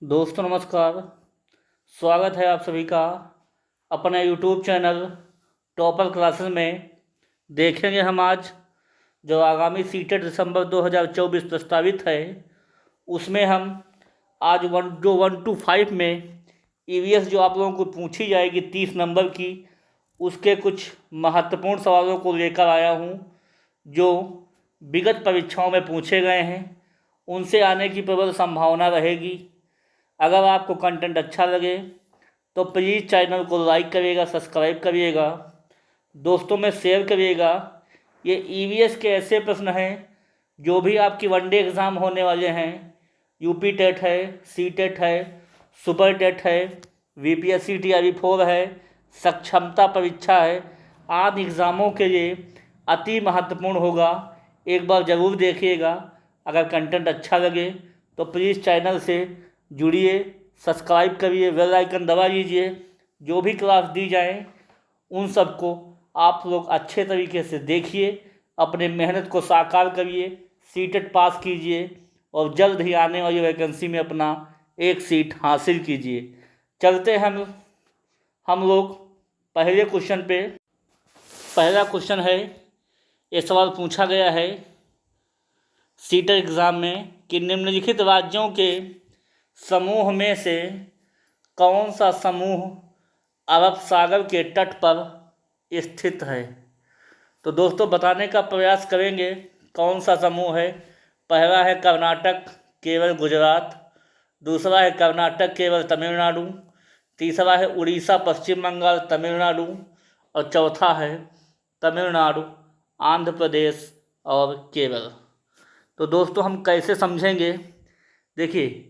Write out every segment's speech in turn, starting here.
दोस्तों नमस्कार। स्वागत है आप सभी का अपने यूट्यूब चैनल टॉपर क्लासेस में। देखेंगे हम आज जो आगामी सीटेट दिसंबर 2024 प्रस्तावित है, उसमें हम आज 1 to 5 में ईवीएस जो आप लोगों को पूछी जाएगी 30 नंबर की, उसके कुछ महत्वपूर्ण सवालों को लेकर आया हूँ जो विगत परीक्षाओं में पूछे गए हैं। उनसे आने की प्रबल संभावना रहेगी। अगर आपको कंटेंट अच्छा लगे तो प्लीज़ चैनल को लाइक करिएगा, सब्सक्राइब करिएगा, दोस्तों में शेयर करिएगा। ये ईवीएस के ऐसे प्रश्न हैं जो भी आपकी वनडे एग्ज़ाम होने वाले हैं, यूपी टेट है, सी टेट है, सुपर टेट है, वीपीएससी TRE 4 है, सक्षमता परीक्षा है, आदि एग्ज़ामों के लिए अति महत्वपूर्ण होगा। एक बार ज़रूर देखिएगा। अगर कंटेंट अच्छा लगे तो प्लीज़ चैनल से जुड़िए, सब्सक्राइब करिए, बेल आइकन दबा लीजिए। जो भी क्लास दी जाए उन सबको आप लोग अच्छे तरीके से देखिए, अपने मेहनत को साकार करिए, सीटेट पास कीजिए और जल्द ही आने वाली वैकेंसी में अपना एक सीट हासिल कीजिए। चलते हैं हम लोग पहले क्वेश्चन पे। पहला क्वेश्चन है, ये सवाल पूछा गया है सीटेट एग्ज़ाम में कि निम्नलिखित राज्यों के समूह में से कौन सा समूह अरब सागर के तट पर स्थित है। तो दोस्तों बताने का प्रयास करेंगे कौन सा समूह है। पहला है कर्नाटक, केरल, गुजरात। दूसरा है कर्नाटक, केरल, तमिलनाडु। तीसरा है उड़ीसा, पश्चिम बंगाल, तमिलनाडु। और चौथा है तमिलनाडु, आंध्र प्रदेश और केरल। तो दोस्तों हम कैसे समझेंगे, देखिए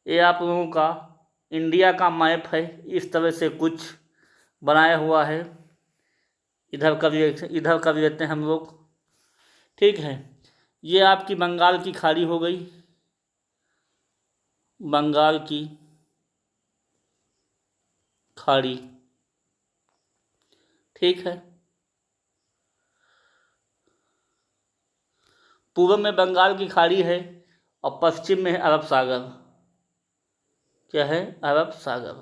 ये आप लोगों का इंडिया का मैप है, इस तरह से कुछ बनाया हुआ है। इधर कर लेते हैं हम लोग, ठीक है। ये आपकी बंगाल की खाड़ी हो गई, बंगाल की खाड़ी, ठीक है। पूर्व में बंगाल की खाड़ी है और पश्चिम में है अरब सागर। क्या है? अरब सागर।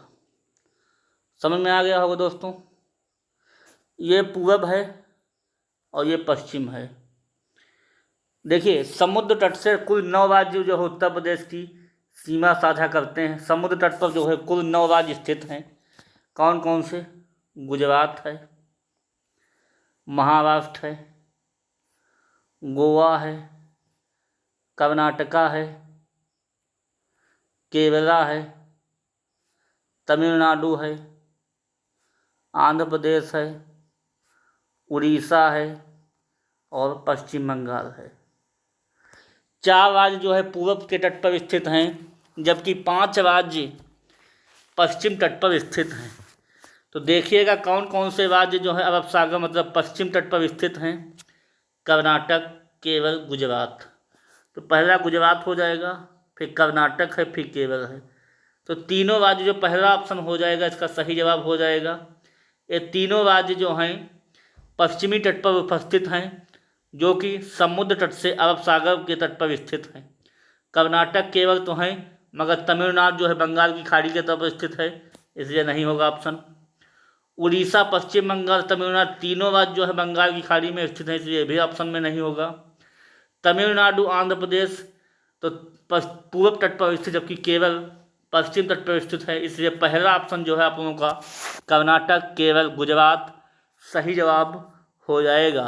समझ में आ गया होगा दोस्तों। ये पूरब है और ये पश्चिम है। देखिए समुद्र तट से कुल 9 राज्य जो है उत्तर प्रदेश की सीमा साझा करते हैं। समुद्र तट पर जो है कुल 9 राज्य स्थित हैं। कौन कौन से? गुजरात है, महाराष्ट्र है, गोवा है, कर्नाटका है, केरला है, तमिलनाडु है, आंध्र प्रदेश है, उड़ीसा है और पश्चिम बंगाल है। 4 राज्य जो है पूर्व के तट पर स्थित हैं, जबकि 5 राज्य पश्चिम तट पर स्थित हैं। तो देखिएगा कौन कौन से राज्य जो है अरब सागर मतलब पश्चिम तट पर स्थित हैं। कर्नाटक, केरल, गुजरात। तो पहला गुजरात हो जाएगा, फिर कर्नाटक है, फिर केरल है। तो तीनों राज्य जो पहला ऑप्शन हो जाएगा इसका सही जवाब हो जाएगा। ये तीनों राज्य जो हैं पश्चिमी तट पर उपस्थित हैं, जो कि समुद्र तट से अरब सागर के तट पर स्थित हैं। कर्नाटक, केरल तो हैं, मगर तमिलनाडु जो है बंगाल की खाड़ी के तरफ स्थित है, इसलिए नहीं होगा ऑप्शन। उड़ीसा, पश्चिम बंगाल, तमिलनाडु तीनों राज्य जो है बंगाल की खाड़ी में स्थित है, इसलिए भी ऑप्शन में नहीं होगा। तमिलनाडु, आंध्र प्रदेश तो पूर्व तट पर स्थित, जबकि केरल पश्चिम तट पर स्थित है, इसलिए पहला ऑप्शन जो है आप लोगों का कर्नाटक, केरल, गुजरात सही जवाब हो जाएगा।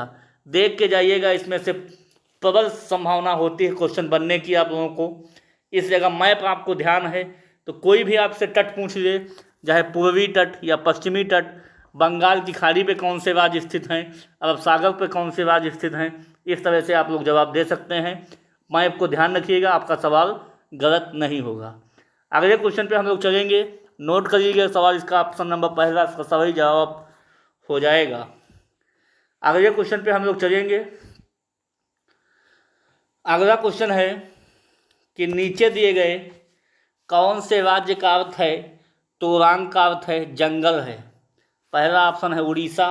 देख के जाइएगा, इसमें से प्रबल संभावना होती है क्वेश्चन बनने की आप लोगों को। इस जगह मैप आपको ध्यान है तो कोई भी आपसे तट पूछ ले, चाहे पूर्वी तट या पश्चिमी तट, बंगाल की खाड़ी पे कौन से राज्य स्थित हैं, अरब सागर पे कौन से राज्य स्थित हैं, इस तरह से आप लोग जवाब दे सकते हैं। मैप को ध्यान रखिएगा, आपका सवाल गलत नहीं होगा। अगले क्वेश्चन पे हम लोग चलेंगे, नोट करिएगा सवाल, इसका ऑप्शन नंबर पहला इसका सही जवाब हो जाएगा। अगले क्वेश्चन पे हम लोग चलेंगे। अगला क्वेश्चन है कि नीचे दिए गए कौन से राज्य का अर्थ है तोरांग का अर्थ है जंगल है। पहला ऑप्शन है उड़ीसा,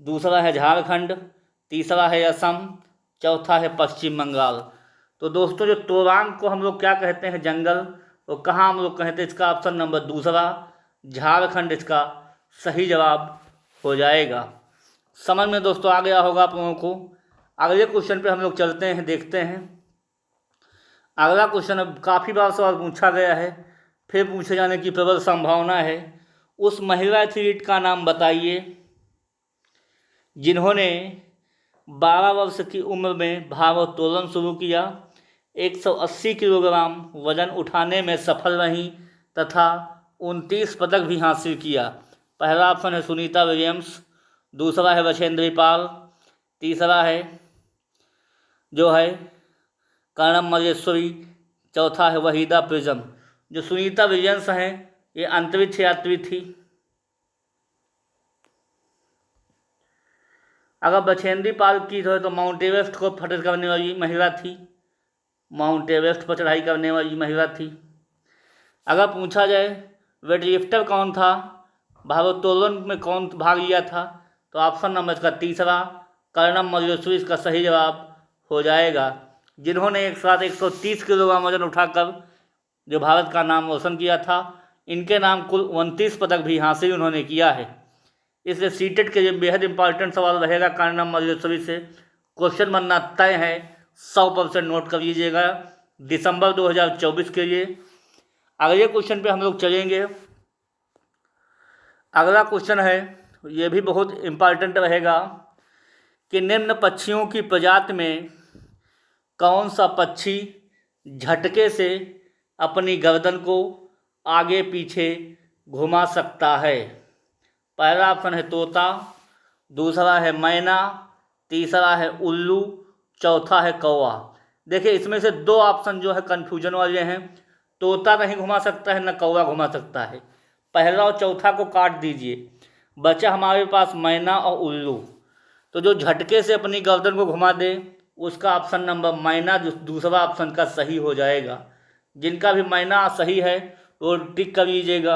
दूसरा है झारखंड, तीसरा है असम, चौथा है पश्चिम बंगाल। तो दोस्तों जो तोरांग को हम लोग क्या कहते हैं? जंगल। और कहाँ हम लोग कहें तो इसका ऑप्शन नंबर दूसरा झारखंड इसका सही जवाब हो जाएगा। समझ में दोस्तों आ गया होगा आप लोगों को। अगले क्वेश्चन पे हम लोग चलते हैं, देखते हैं। अगला क्वेश्चन अब काफ़ी बार सवाल पूछा गया है, फिर पूछे जाने की प्रबल संभावना है। उस महिला एथलीट का नाम बताइए जिन्होंने 12 वर्ष की उम्र में भारोत्तोलन शुरू किया, 180 किलोग्राम वजन उठाने में सफल रहीं तथा 29 पदक भी हासिल किया। पहला ऑप्शन है सुनीता विलियम्स, दूसरा है बछेंद्री पाल, तीसरा है जो है कर्णम मल्लेश्वरी, चौथा है वहीदा प्रिज्म। जो सुनीता विलियम्स हैं ये अंतरिक्ष यात्री थी। अगर बछेंद्री पाल की तो माउंट एवरेस्ट को फतह करने वाली महिला थी, माउंट एवरेस्ट पर चढ़ाई करने वाली महिला थी। अगर पूछा जाए वेटलिफ्टर कौन था, भारोत्तोलन में कौन भाग लिया था, तो ऑप्शन नंबर इसका तीसरा कर्णम मल्लेश्वरी इसका सही जवाब हो जाएगा, जिन्होंने एक साथ 130 किलोग्राम वजन उठाकर जो भारत का नाम रोशन किया था। इनके नाम कुल 29 पदक भी हासिल उन्होंने किया है। इसलिए सीटेट के लिए बेहद इंपॉर्टेंट सवाल रहेगा कर्णम मल्लेश्वरी से। क्वेश्चन बनना तय है, 100% नोट कर लीजिएगा दिसंबर 2024 के लिए। अगले क्वेश्चन पे हम लोग चलेंगे। अगला क्वेश्चन है, ये भी बहुत इम्पॉर्टेंट रहेगा कि निम्न पक्षियों की प्रजाति में कौन सा पक्षी झटके से अपनी गर्दन को आगे पीछे घुमा सकता है। पहला ऑप्शन है तोता, दूसरा है मैना, तीसरा है उल्लू, चौथा है कौवा। देखिए इसमें से दो ऑप्शन जो है कन्फ्यूजन वाले हैं। तोता नहीं घुमा सकता है, न कौवा घुमा सकता है। पहला और चौथा को काट दीजिए, बचा हमारे पास मैना और उल्लू। तो जो झटके से अपनी गर्दन को घुमा दे उसका ऑप्शन नंबर मैना जो दूसरा ऑप्शन का सही हो जाएगा। जिनका भी मैना सही है वो टिक कर लीजिएगा।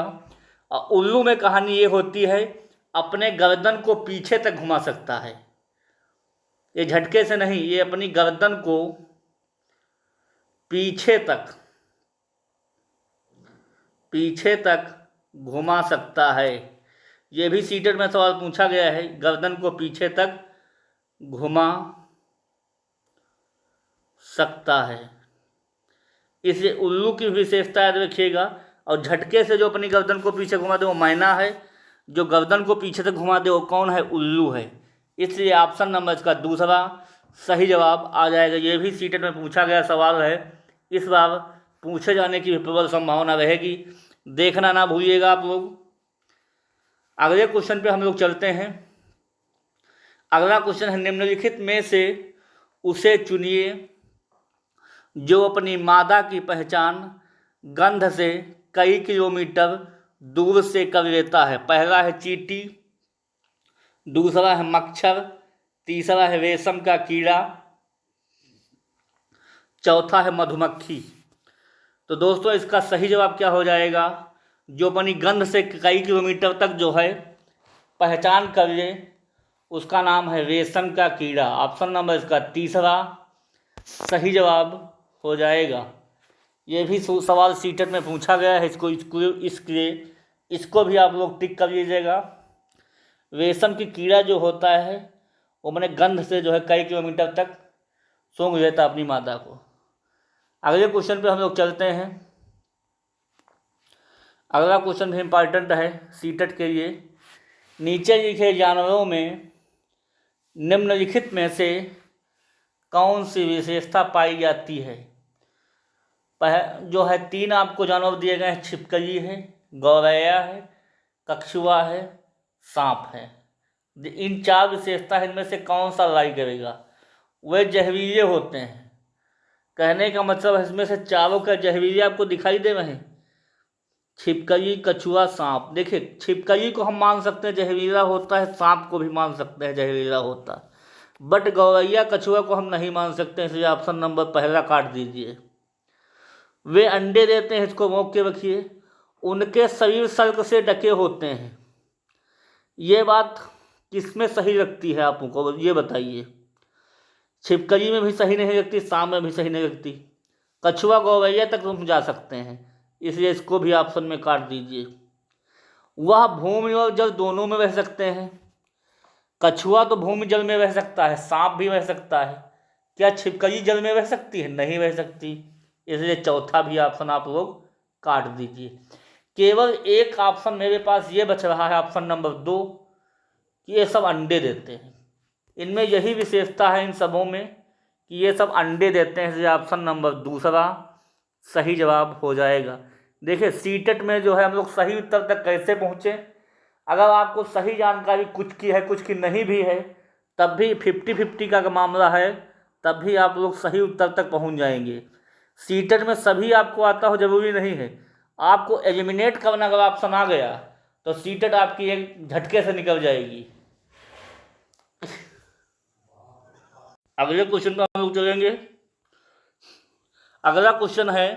और उल्लू में कहानी ये होती है अपने गर्दन को पीछे तक घुमा सकता है, ये झटके से नहीं, ये अपनी गर्दन को पीछे तक घुमा सकता है। ये भी सीटेट में सवाल पूछा गया है, गर्दन को पीछे तक घुमा सकता है। इसलिए उल्लू की विशेषता याद रखिएगा। और झटके से जो अपनी गर्दन को पीछे घुमा दे वो मैना है, जो गर्दन को पीछे तक घुमा दे वो कौन है, उल्लू है। इसलिए ऑप्शन नंबर इसका दूसरा सही जवाब आ जाएगा। ये भी सीटेट में पूछा गया सवाल है, इस बार पूछे जाने की भी प्रबल संभावना रहेगी, देखना ना भूलिएगा आप लोग। अगले क्वेश्चन पे हम लोग चलते हैं। अगला क्वेश्चन है निम्नलिखित में से उसे चुनिए जो अपनी मादा की पहचान गंध से कई किलोमीटर दूर से कर लेता है। पहला है चींटी, दूसरा है मच्छर, तीसरा है रेशम का कीड़ा, चौथा है मधुमक्खी। तो दोस्तों इसका सही जवाब क्या हो जाएगा, जो अपनी गंध से कई किलोमीटर तक जो है पहचान कर ले उसका नाम है रेशम का कीड़ा। ऑप्शन नंबर इसका तीसरा सही जवाब हो जाएगा। ये भी सवाल सीटेट में पूछा गया है, इसको भी आप लोग टिक कर लीजिएगा। रेशम की कीड़ा जो होता है वो मैंने गंध से जो है कई किलोमीटर तक सूंघ लेता अपनी मादा को। अगले क्वेश्चन पे हम लोग चलते हैं। अगला क्वेश्चन भी इम्पॉर्टेंट है सीटेट के लिए। नीचे लिखे जानवरों में निम्नलिखित में से कौन सी विशेषता पाई जाती है। जो है तीन आपको जानवर दिए गए हैं, छिपकली है, गौरैया है, कछुआ है, सांप है। इन चार विशेषता इनमें से कौन सा लाई करेगा। वे जहरीले होते हैं, कहने का मतलब है इसमें से चारों का जहरीले आपको दिखाई दे रहे हैं, छिपकली, कछुआ, सांप। देखिए छिपकली को हम मान सकते हैं जहरीला होता है, सांप को भी मान सकते हैं जहरीला होता है, बट गौरैया कछुआ को हम नहीं मान सकते, इसलिए ऑप्शन नंबर पहला काट दीजिए। वे अंडे देते हैं, इसको रोक के रखिए। उनके शरीर सल्क से ढके होते हैं। ये बात किसमें सही लगती है आपको ये बताइए। छिपकली में भी सही नहीं लगती, सांप में भी सही नहीं लगती। कछुआ गौरैया तक हम जा सकते हैं, इसलिए इसको भी ऑप्शन में काट दीजिए। वह भूमि और जल दोनों में रह सकते हैं। कछुआ तो भूमि जल में रह सकता है, सांप भी रह सकता है। क्या छिपकली जल में रह सकती है? नहीं रह सकती। इसलिए चौथा भी ऑप्शन आप लोग काट दीजिए। केवल एक ऑप्शन मेरे पास ये बच रहा है, ऑप्शन नंबर 2, कि ये सब अंडे देते हैं। इनमें यही विशेषता है इन सबों में कि ये सब अंडे देते हैं, इसलिए ऑप्शन नंबर 2 सही जवाब हो जाएगा। देखिए सीटेट में जो है हम लोग सही उत्तर तक कैसे पहुँचे। अगर आपको सही जानकारी कुछ की है कुछ की नहीं भी है, तब भी 50-50 का मामला है, तब भी आप लोग सही उत्तर तक पहुंच जाएंगे। सीटेट में सभी आपको आता हो जरूरी नहीं है। आपको एलिमिनेट करना अगर ऑप्शन आ गया तो सीटेट आपकी एक झटके से निकल जाएगी। अगले क्वेश्चन पर हम लोग चलेंगे। अगला क्वेश्चन है,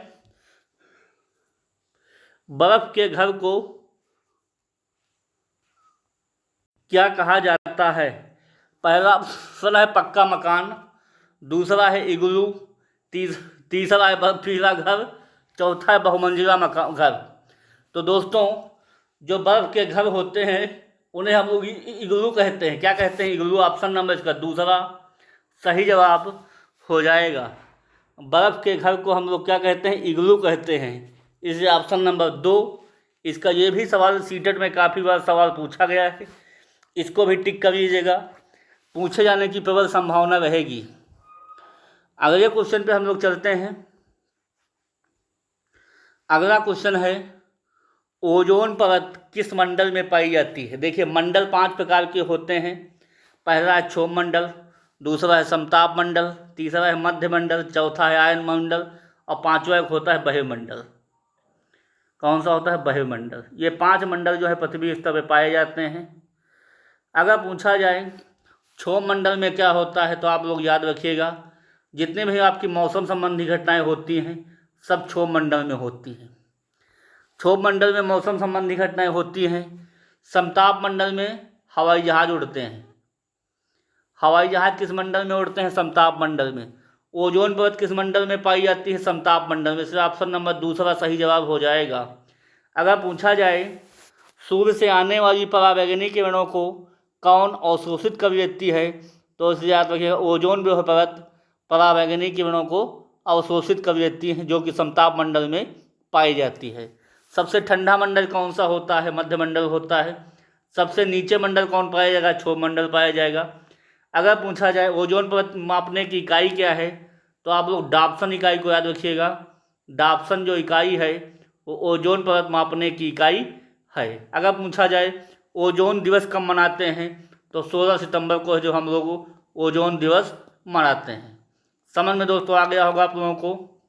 बर्फ के घर को क्या कहा जाता है? पहला ऑप्शन है पक्का मकान, दूसरा है इग्लू, तीसरा है बर्फीला घर, चौथा है बहुमंजिला मकान घर। तो दोस्तों जो बर्फ़ के घर होते हैं उन्हें हम लोग इग्लू कहते हैं। क्या कहते हैं? इग्लू। ऑप्शन नंबर इसका 2 सही जवाब हो जाएगा। बर्फ़ के घर को हम लोग क्या कहते हैं? इग्लू कहते हैं। इसलिए ऑप्शन नंबर 2 इसका। ये भी सवाल सीटेट में काफ़ी बार सवाल पूछा गया है, इसको भी टिक कर लीजिएगा, पूछे जाने की प्रबल संभावना रहेगी। अगले क्वेश्चन पे हम लोग चलते हैं। अगला क्वेश्चन है, ओजोन परत किस मंडल में पाई जाती है? देखिए मंडल 5 प्रकार के होते हैं। पहला है क्षोभ मंडल, दूसरा है समताप मंडल, तीसरा है मध्य मंडल, चौथा है आयन मंडल और पांचवा एक होता है बहिर्मंडल। कौन सा होता है? बहिर्मंडल। ये 5 मंडल जो है पृथ्वी स्तर पर पाए जाते हैं। अगर पूछा जाए क्षोभ मंडल में क्या होता है, तो आप लोग याद रखिएगा, जितने भी आपकी मौसम संबंधी घटनाएं होती हैं सब क्षोभ मंडल में होती हैं। क्षोभ मंडल में मौसम संबंधी घटनाएं होती हैं। समताप मंडल में हवाई जहाज उड़ते हैं। हवाई जहाज किस मंडल में उड़ते हैं? समताप मंडल में। ओजोन परत किस मंडल में पाई जाती है? समताप मंडल में। इसलिए ऑप्शन नंबर 2 सही जवाब हो जाएगा। अगर पूछा जाए सूर्य से आने वाली पराबैंगनी किरणों को कौन अवशोषित कर लेती है, तो इसे याद रखिएगा, ओजोन परत पराबैंगनी किरणों को अवशोषित कर लेती हैं, जो कि समताप मंडल में पाई जाती है। सबसे ठंडा मंडल कौन सा होता है? मध्य मंडल होता है। सबसे नीचे मंडल कौन पाया जाएगा? क्षोभ मंडल पाया जाएगा। अगर पूछा जाए ओजोन परत मापने की इकाई क्या है, तो आप लोग डाप्सन इकाई को याद रखिएगा। डाप्सन जो इकाई है वो ओजोन परत मापने की इकाई है। अगर पूछा जाए ओजोन दिवस कब मनाते हैं, तो 16 सितंबर को जो हम लोग ओजोन दिवस मनाते हैं। समझ में दोस्तों आ गया होगा आप लोगों को।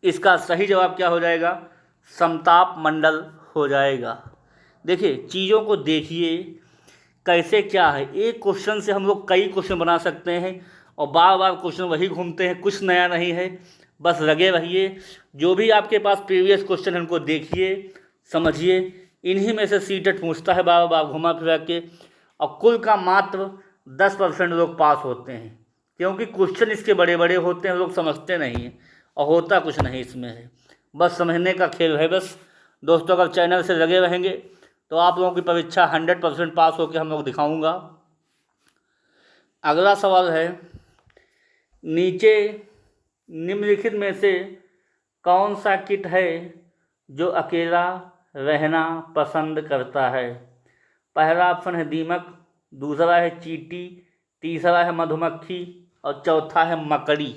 इसका सही जवाब क्या हो जाएगा? समताप मंडल हो जाएगा। देखिए चीज़ों को देखिए कैसे क्या है। एक क्वेश्चन से हम लोग कई क्वेश्चन बना सकते हैं और बार बार क्वेश्चन वही घूमते हैं, कुछ नया नहीं है। बस लगे रहिए, जो भी आपके पास प्रीवियस क्वेश्चन है उनको देखिए, समझिए। इन्हीं में से सीटेट पूछता है बार बार घुमा फिरा के, और कुल का मात्र 10% लोग पास होते हैं, क्योंकि क्वेश्चन इसके बड़े बड़े होते हैं, लोग समझते नहीं हैं और होता कुछ नहीं इसमें है, बस समझने का खेल है। बस दोस्तों अगर चैनल से लगे रहेंगे तो आप लोगों की परीक्षा 100% पास होकर हम लोग दिखाऊंगा। अगला सवाल है, नीचे निम्नलिखित में से कौन सा कीट है जो अकेला रहना पसंद करता है? पहला ऑप्शन है दीमक, दूसरा है चींटी, तीसरा है मधुमक्खी और चौथा है मकड़ी।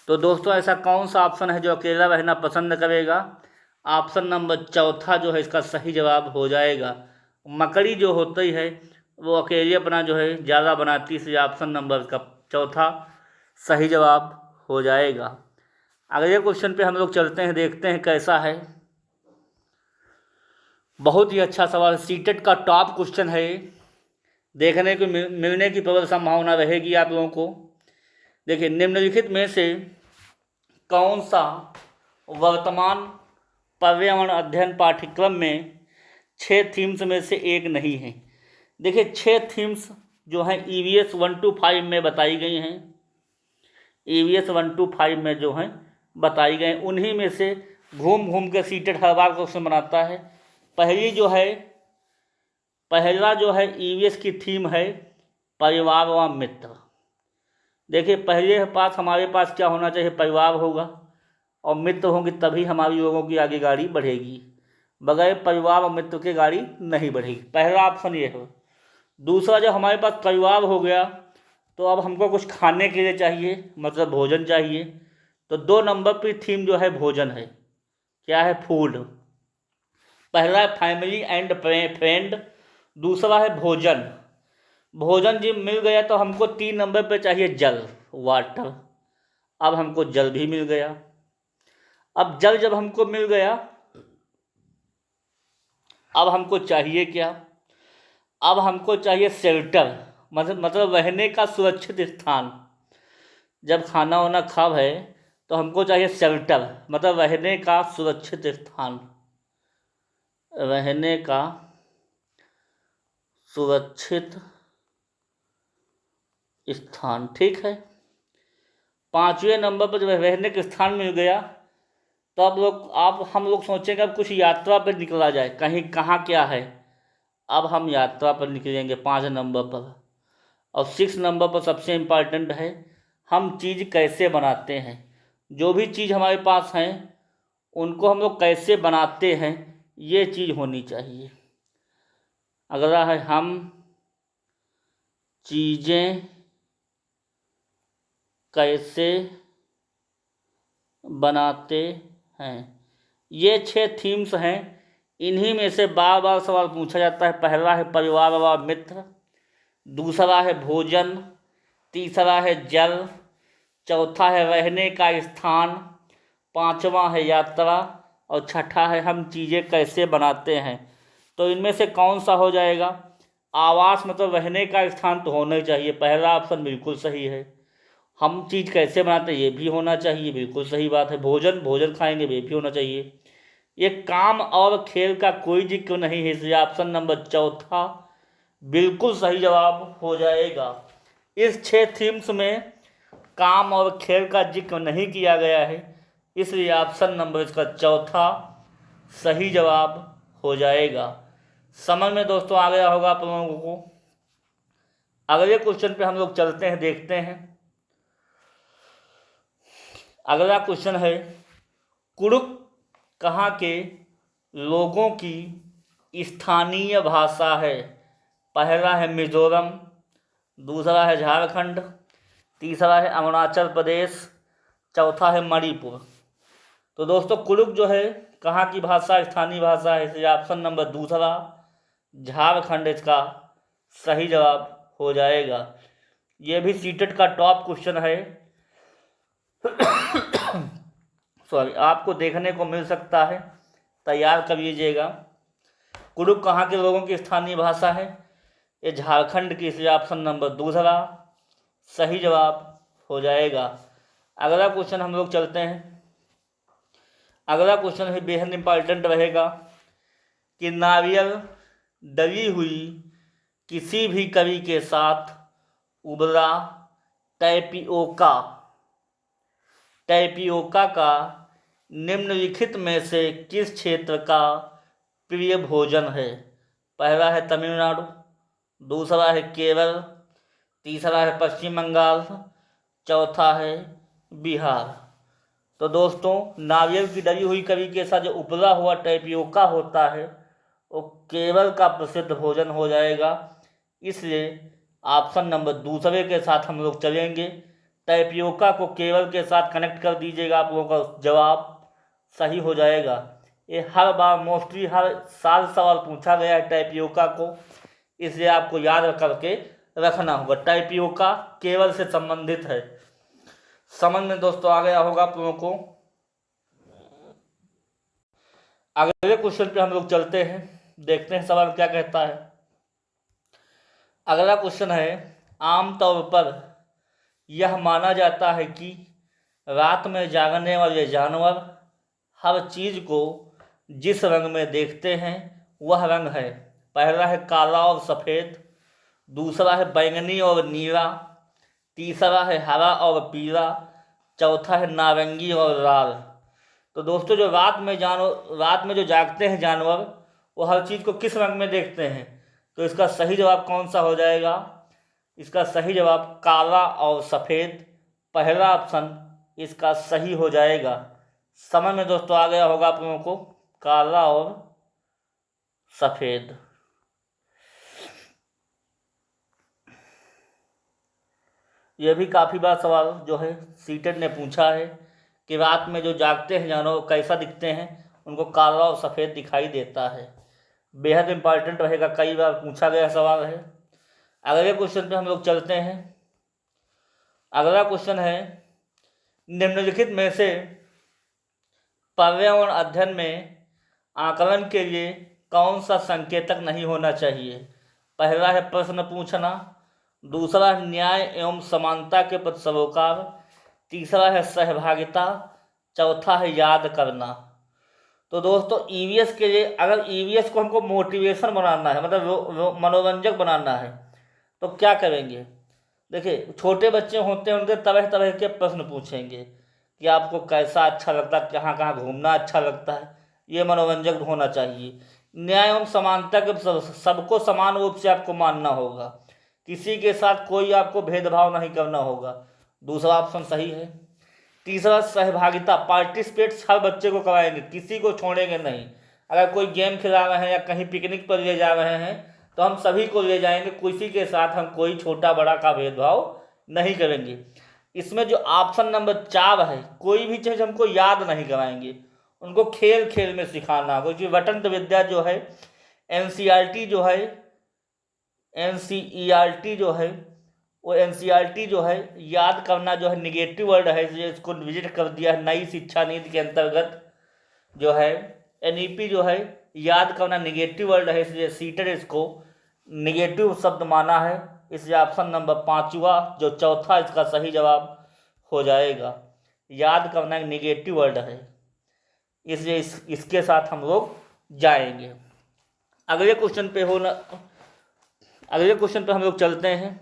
तो दोस्तों ऐसा कौन सा ऑप्शन है जो अकेला रहना पसंद करेगा? ऑप्शन नंबर चौथा जो है इसका सही जवाब हो जाएगा। मकड़ी जो होती है वो अकेले अपना जो है ज़्यादा बनाती है, इसलिए ऑप्शन नंबर का चौथा सही जवाब हो जाएगा। अगले क्वेश्चन पे हम लोग चलते हैं, देखते हैं कैसा है। बहुत ही अच्छा सवाल, सीटेट का टॉप क्वेश्चन है, देखने को मिलने की प्रबल संभावना रहेगी आप लोगों को। देखिए निम्नलिखित में से कौन सा वर्तमान पर्यावरण अध्ययन पाठ्यक्रम में 6 थीम्स में से एक नहीं है? देखिए 6 थीम्स जो हैं EVS 125 में बताई गई हैं, EVS 125 में जो हैं बताई गई, उन्हीं में से घूम घूम के सीटेड हर बार क्वेश्चन बनाता है। पहला जो है ईवीएस की थीम है परिवार व मित्र। देखिए पहले पास हमारे पास क्या होना चाहिए, परिवार होगा और मित्र होंगे, तभी हमारी लोगों की आगे गाड़ी बढ़ेगी। बगैर परिवार और मित्र के गाड़ी नहीं बढ़ेगी। पहला ऑप्शन ये है। दूसरा, जब हमारे पास परिवार हो गया तो अब हमको कुछ खाने के लिए चाहिए, मतलब भोजन चाहिए। तो 2 नंबर पर थीम जो है भोजन है। क्या है? फूड। पहला है फैमिली एंड फ्रेंड, दूसरा है भोजन। भोजन जब मिल गया तो हमको 3 नंबर पे चाहिए जल, वाटर। अब हमको जल भी मिल गया। अब जल जब हमको मिल गया, अब हमको चाहिए क्या? अब हमको चाहिए शेल्टर, मतलब रहने का सुरक्षित स्थान। जब खाना वाना खा है तो हमको चाहिए शेल्टर, मतलब रहने का सुरक्षित स्थान। रहने का सुरक्षित स्थान, ठीक है। 5वें नंबर पर जब रहने का स्थान मिल गया तो अब हम लोग सोचेंगे अब कुछ यात्रा पर निकला जाए, कहीं कहाँ क्या है। अब हम यात्रा पर निकलेंगे 5 नंबर पर। और 6 नंबर पर सबसे इम्पॉर्टेंट है, हम चीज़ कैसे बनाते हैं। जो भी चीज़ हमारे पास हैं उनको हम लोग कैसे बनाते हैं, ये चीज़ होनी चाहिए। अगला है हम चीज़ें कैसे बनाते हैं। ये 6 थीम्स हैं। इन्हीं में से बार बार सवाल पूछा जाता है। पहला है परिवार व मित्र, दूसरा है भोजन, तीसरा है जल, चौथा है रहने का स्थान, पांचवा है यात्रा और छठा है हम चीज़ें कैसे बनाते हैं। तो इनमें से कौन सा हो जाएगा? आवास मतलब रहने का स्थान तो होना ही चाहिए, पहला ऑप्शन बिल्कुल सही है। हम चीज़ कैसे बनाते हैं ये भी होना चाहिए, बिल्कुल सही बात है। भोजन भोजन खाएंगे ये भी होना चाहिए। ये काम और खेल का कोई जिक्र नहीं है, इसलिए ऑप्शन नंबर चौथा बिल्कुल सही जवाब हो जाएगा। इस 6 थीम्स में काम और खेल का जिक्र नहीं किया गया है, इसलिए ऑप्शन नंबर इसका चौथा सही जवाब हो जाएगा। समझ में दोस्तों आ गया होगा आप लोगों को। अगले क्वेश्चन पे हम लोग चलते हैं, देखते हैं। अगला क्वेश्चन है, कुडुख कहाँ के लोगों की स्थानीय भाषा है? पहला है मिजोरम, दूसरा है झारखंड, तीसरा है अरुणाचल प्रदेश, चौथा है मणिपुर। तो दोस्तों कुडुख जो है कहाँ की भाषा, स्थानीय भाषा है, इसलिए ऑप्शन नंबर दूसरा झारखंड इसका सही जवाब हो जाएगा। ये भी सीटेट का टॉप क्वेश्चन है। सॉरी, आपको देखने को मिल सकता है, तैयार कर लीजिएगा। कुडुख कहाँ के लोगों की स्थानीय भाषा है? ये झारखंड की, इसलिए ऑप्शन नंबर दूसरा सही जवाब हो जाएगा। अगला क्वेश्चन हम लोग चलते हैं। अगला क्वेश्चन भी बेहद इंपॉर्टेंट रहेगा कि नारियल डली हुई किसी भी करी के साथ उबला टैपियोका का निम्नलिखित में से किस क्षेत्र का प्रिय भोजन है? पहला है तमिलनाडु, दूसरा है केरल, तीसरा है पश्चिम बंगाल, चौथा है बिहार। तो दोस्तों नारियल की डली हुई करी के साथ जो उबला हुआ टैपियोका होता है वो केरल का प्रसिद्ध भोजन हो जाएगा, इसलिए ऑप्शन नंबर दूसरे के साथ हम लोग चलेंगे। टैपियोका को केरल के साथ कनेक्ट कर दीजिएगा, आप लोगों का जवाब सही हो जाएगा। ये हर बार मोस्टली हर साल सवाल पूछा गया है टैपियोका को, इसलिए आपको याद करके रखना होगा। टैपियोका केरल से संबंधित है। समझ में दोस्तों आ गया होगा आप लोगों को। अगले क्वेश्चन पे हम लोग चलते हैं, देखते हैं सवाल क्या कहता है। अगला क्वेश्चन है, आमतौर पर यह माना जाता है कि रात में जागने वाले जानवर हर चीज़ को जिस रंग में देखते हैं वह रंग है। पहला है काला और सफ़ेद, दूसरा है बैंगनी और नीला, तीसरा है हरा और पीला, चौथा है नारंगी और लाल। तो दोस्तों जो रात में जो जागते हैं जानवर, वो हर चीज़ को किस रंग में देखते हैं? तो इसका सही जवाब कौन सा हो जाएगा? इसका सही जवाब काला और सफ़ेद, पहला ऑप्शन इसका सही हो जाएगा। समझ में दोस्तों आ गया होगा आप लोगों को, काला और सफ़ेद। यह भी काफ़ी बार सवाल जो है सीटेट ने पूछा है कि रात में जो जागते हैं जानवर कैसा दिखते हैं? उनको काला और सफ़ेद दिखाई देता है। बेहद इम्पॉर्टेंट रहेगा, कई बार पूछा गया सवाल है। अगले क्वेश्चन पे हम लोग चलते हैं। अगला क्वेश्चन है, निम्नलिखित में से पर्यावरण अध्ययन में आकलन के लिए कौन सा संकेतक नहीं होना चाहिए? पहला है प्रश्न पूछना, दूसरा है न्याय एवं समानता के प्रति सरोकार, तीसरा है सहभागिता, चौथा है याद करना। तो दोस्तों ईवीएस के लिए, अगर ईवीएस को हमको मोटिवेशन बनाना है, मतलब मनोरंजक बनाना है, तो क्या करेंगे? देखिए छोटे बच्चे होते हैं, उनके तरह तरह के प्रश्न पूछेंगे कि आपको कैसा अच्छा लगता है, कहाँ कहाँ घूमना अच्छा लगता है, ये मनोरंजक होना चाहिए। न्याय एवं समानता के सबको समान रूप से आपको मानना होगा, किसी के साथ कोई आपको भेदभाव नहीं करना होगा, दूसरा ऑप्शन सही है। तीसरा सहभागिता, पार्टिसिपेट्स हर बच्चे को कराएंगे, किसी को छोड़ेंगे नहीं। अगर कोई गेम खिला रहे हैं या कहीं पिकनिक पर ले जा रहे हैं तो हम सभी को ले जाएंगे, किसी के साथ हम कोई छोटा बड़ा का भेदभाव नहीं करेंगे। इसमें जो ऑप्शन नंबर 4 है, कोई भी चीज़ हमको याद नहीं कराएंगे, उनको खेल खेल में सिखाना होगा। क्योंकि वटंत विद्या जो है, एनसीईआरटी जो है, एनसीईआरटी जो है, वो एनसीईआरटी जो है याद करना जो है निगेटिव वर्ड है, इसको विजिट कर दिया है नई शिक्षा नीति के अंतर्गत जो है। एनईपी जो है याद करना निगेटिव वर्ड है, इसलिए सीटेड इसको निगेटिव शब्द माना है, इसलिए ऑप्शन नंबर 5वां जो चौथा इसका सही जवाब हो जाएगा। याद करना एक निगेटिव वर्ड है, इसलिए इसके साथ हम लोग जाएंगे। अगले क्वेश्चन पे हम लोग चलते हैं।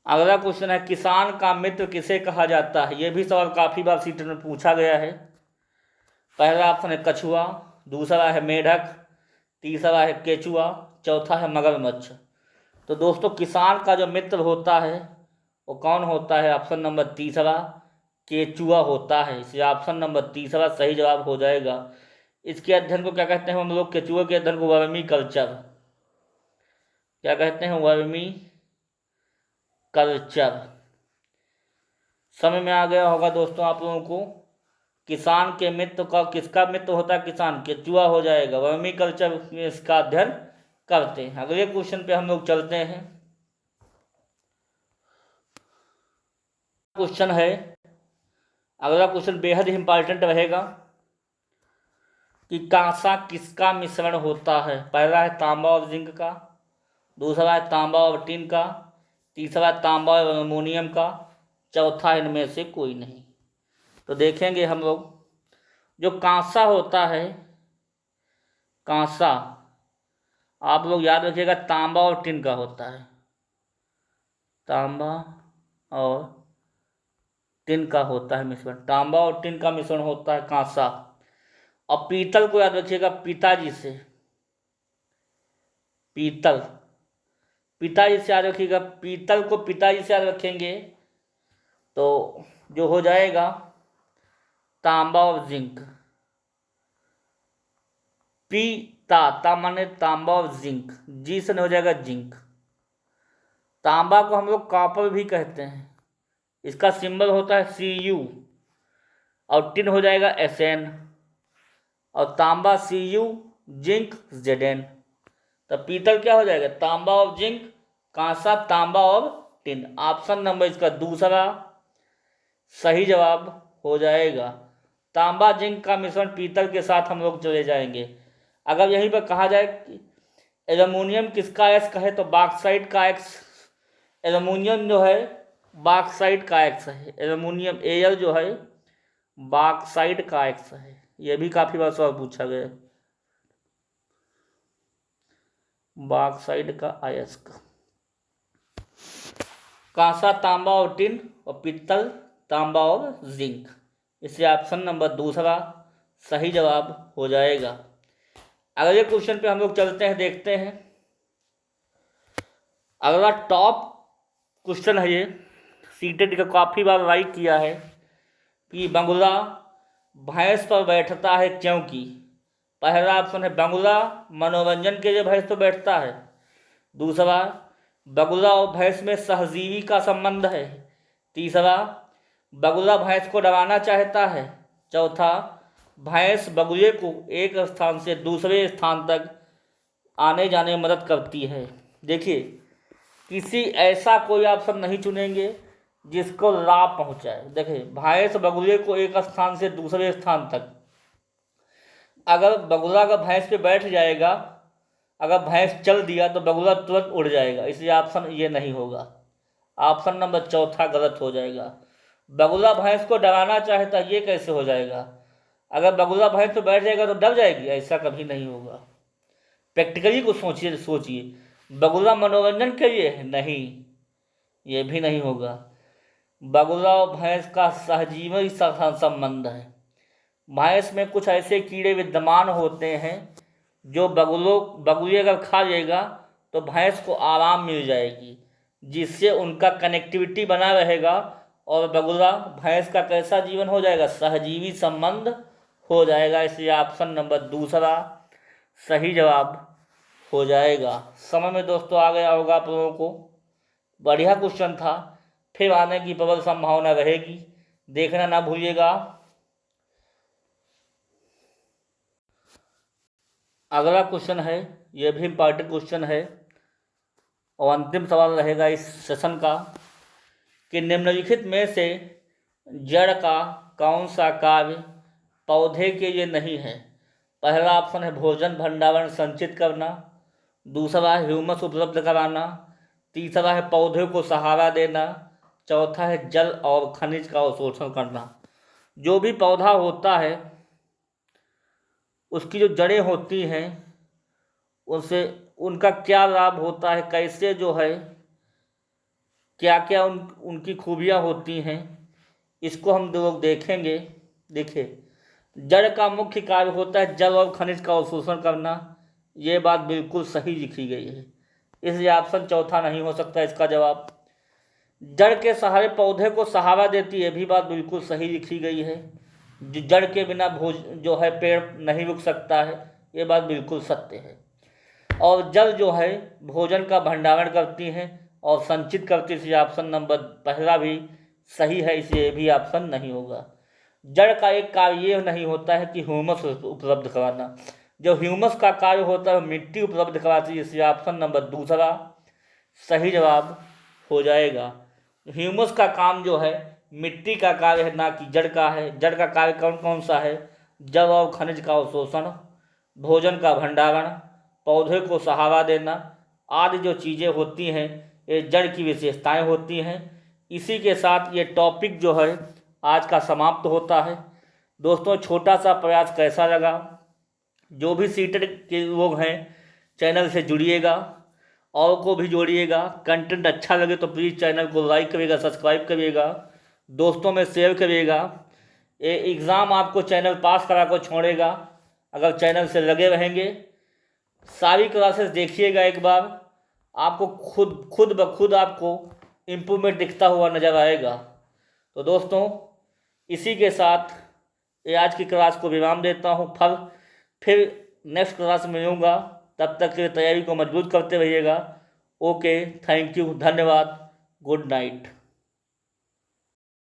अगला क्वेश्चन है, किसान का मित्र किसे कहा जाता है? यह भी सवाल काफ़ी बार सीटेट में पूछा गया है। पहला ऑप्शन है कछुआ, दूसरा है मेढक, तीसरा है केचुआ, चौथा है मगरमच्छ। तो दोस्तों किसान का जो मित्र होता है वो कौन होता है? ऑप्शन नंबर तीसरा केचुआ होता है, इसलिए ऑप्शन नंबर तीसरा सही जवाब हो जाएगा। इसके अध्ययन को क्या कहते हैं हम लोग? केचुआ के अध्ययन को वर्मी कल्चर, क्या कहते हैं? Vermi culture. समझ में आ गया होगा दोस्तों आप लोगों को, किसान के मित्र का, किसका मित्र होता है? किसान, केचुआ हो जाएगा। वर्मी कल्चर में इसका अध्ययन करते हैं। अगले क्वेश्चन पे हम लोग चलते हैं। क्वेश्चन है, अगला क्वेश्चन बेहद इंपॉर्टेंट रहेगा कि कांसा किसका मिश्रण होता है? पहला है तांबा और जिंक का, दूसरा है तांबा और टिन का, तीसरा तांबा और एल्युमिनियम का, चौथा इनमें से कोई नहीं। तो देखेंगे हम लोग, जो कांसा होता है, कांसा आप लोग याद रखिएगा तांबा और टिन का होता है, तांबा और टिन का होता है मिश्रण, तांबा और टिन का मिश्रण होता है कांसा। और पीतल को याद रखिएगा पिताजी से, पीतल, पिताजी से याद रखिएगा, पीतल को पिताजी से याद रखेंगे तो जो हो जाएगा तांबा और जिंक। ता माने तांबा और जिंक, जी से हो जाएगा जिंक। तांबा को हम लोग कॉपर भी कहते हैं, इसका सिंबल होता है Cu, और टिन हो जाएगा Sn, और तांबा Cu, जिंक Zn। तो पीतल क्या हो जाएगा? तांबा और जिंक, कांसा तांबा और टिन। ऑप्शन नंबर इसका दूसरा सही जवाब हो जाएगा। तांबा जिंक का मिश्रण पीतल के साथ हम लोग चले जाएंगे। अगर यहीं पर कहा जाए कि एल्युमिनियम किसका एक्स है तो बॉक्साइट का एक्स, एल्युमिनियम जो है बॉक्साइट का एक्स है, एल्युमिनियम Al जो है बॉक्साइट का एक्स है। यह भी काफ़ी बार सवाल पूछा गया, बॉक्साइट का अयस्क। कांसा तांबा और टिन, और पीतल तांबा और जिंक, इसलिए ऑप्शन नंबर दूसरा सही जवाब हो जाएगा। अगले क्वेश्चन पे हम लोग चलते हैं, देखते हैं। अगला टॉप क्वेश्चन है, ये सीटेड का काफ़ी बार राइट किया है कि बगुला भैंस पर बैठता है क्योंकि। पहला ऑप्शन है बगुला मनोरंजन के लिए भैंस पर बैठता है। दूसरा, बगुला और भैंस में सहजीवी का संबंध है। तीसरा, बगुला भैंस को डराना चाहता है। चौथा, भैंस बगुले को एक स्थान से दूसरे स्थान तक आने जाने में मदद करती है। देखिए, किसी ऐसा कोई ऑप्शन नहीं चुनेंगे जिसको लाभ पहुंचाए। देखिए, भैंस बगुले को एक स्थान से दूसरे स्थान तक, अगर बगुला अगर भैंस पे बैठ जाएगा, अगर भैंस चल दिया तो बगुला तुरंत उड़ जाएगा, इसलिए ऑप्शन ये नहीं होगा। ऑप्शन नंबर चौथा गलत हो जाएगा। बगुला भैंस को डराना चाहता, ये कैसे हो जाएगा? अगर बगुला भैंस पे बैठ जाएगा तो डर जाएगी, ऐसा कभी नहीं होगा। प्रैक्टिकली को सोचिए, बगुला मनोरंजन के लिए है, नहीं, ये भी नहीं होगा। बगुला और भैंस का सहजीवी संबंध है। भैंस में कुछ ऐसे कीड़े विद्यमान होते हैं जो बगुले अगर खा लेगा तो भैंस को आराम मिल जाएगी, जिससे उनका कनेक्टिविटी बना रहेगा और बगुला भैंस का कैसा जीवन हो जाएगा, सहजीवी संबंध हो जाएगा। इसलिए ऑप्शन नंबर दूसरा सही जवाब हो जाएगा। समझ में दोस्तों आ गया होगा आप लोगों को। बढ़िया क्वेश्चन था, फिर आने की प्रबल संभावना रहेगी, देखना ना भूलिएगा। अगला क्वेश्चन है, यह भी इम्पॉर्टेंट क्वेश्चन है और अंतिम सवाल रहेगा इस सेशन का कि निम्नलिखित में से जड़ का कौन सा कार्य पौधे के लिए नहीं है। पहला ऑप्शन है भोजन भंडारण संचित करना। दूसरा है ह्यूमस उपलब्ध कराना। तीसरा है पौधे को सहारा देना। चौथा है जल और खनिज का अवशोषण करना। जो भी पौधा होता है उसकी जो जड़ें होती हैं उनसे उनका क्या लाभ होता है, कैसे जो है क्या क्या उनकी खूबियाँ होती हैं, इसको हम लोग देखेंगे। देखिए, जड़ का मुख्य कार्य होता है जल और खनिज का अवशोषण करना, ये बात बिल्कुल सही लिखी गई है, इसलिए ऑप्शन चौथा नहीं हो सकता इसका जवाब। जड़ के सहारे पौधे को सहारा देती है, भी बात बिल्कुल सही लिखी गई है। जड़ के बिना जो है पेड़ नहीं रुक सकता है, ये बात बिल्कुल सत्य है। और जल जो है भोजन का भंडारण करती हैं और संचित करती, इसलिए ऑप्शन नंबर पहला भी सही है, इसलिए भी ऑप्शन नहीं होगा। जड़ का एक कार्य ये नहीं होता है कि ह्यूमस उपलब्ध कराना, जो ह्यूमस का कार्य होता है मिट्टी उपलब्ध कराती है, इसलिए ऑप्शन नंबर दूसरा सही जवाब हो जाएगा। ह्यूमस का काम जो है मिट्टी का कार्य है, ना कि जड़ का है। जड़ का कार्य कौन कौन सा है? जल और खनिज का अवशोषण, भोजन का भंडारण, पौधे को सहारा देना आदि जो चीज़ें होती हैं ये जड़ की विशेषताएं होती हैं। इसी के साथ ये टॉपिक जो है आज का समाप्त होता है। दोस्तों, छोटा सा प्रयास कैसा लगा? जो भी सीटेड के लोग हैं चैनल से जुड़िएगा और को भी जोड़िएगा। कंटेंट अच्छा लगे तो प्लीज़ चैनल को लाइक करिएगा, सब्सक्राइब करिएगा, दोस्तों में शेयर करिएगा। ये एग्ज़ाम आपको चैनल पास करा कर छोड़ेगा अगर चैनल से लगे रहेंगे। सारी क्लासेस देखिएगा एक बार, आपको खुद ब खुद आपको इम्प्रूवमेंट दिखता हुआ नज़र आएगा। तो दोस्तों, इसी के साथ ये आज की क्लास को विराम देता हूँ। फिर नेक्स्ट क्लास में मिलूँगा, तब तक के तैयारी को मजबूत करते रहिएगा। ओके, थैंक यू, धन्यवाद, गुड नाइट।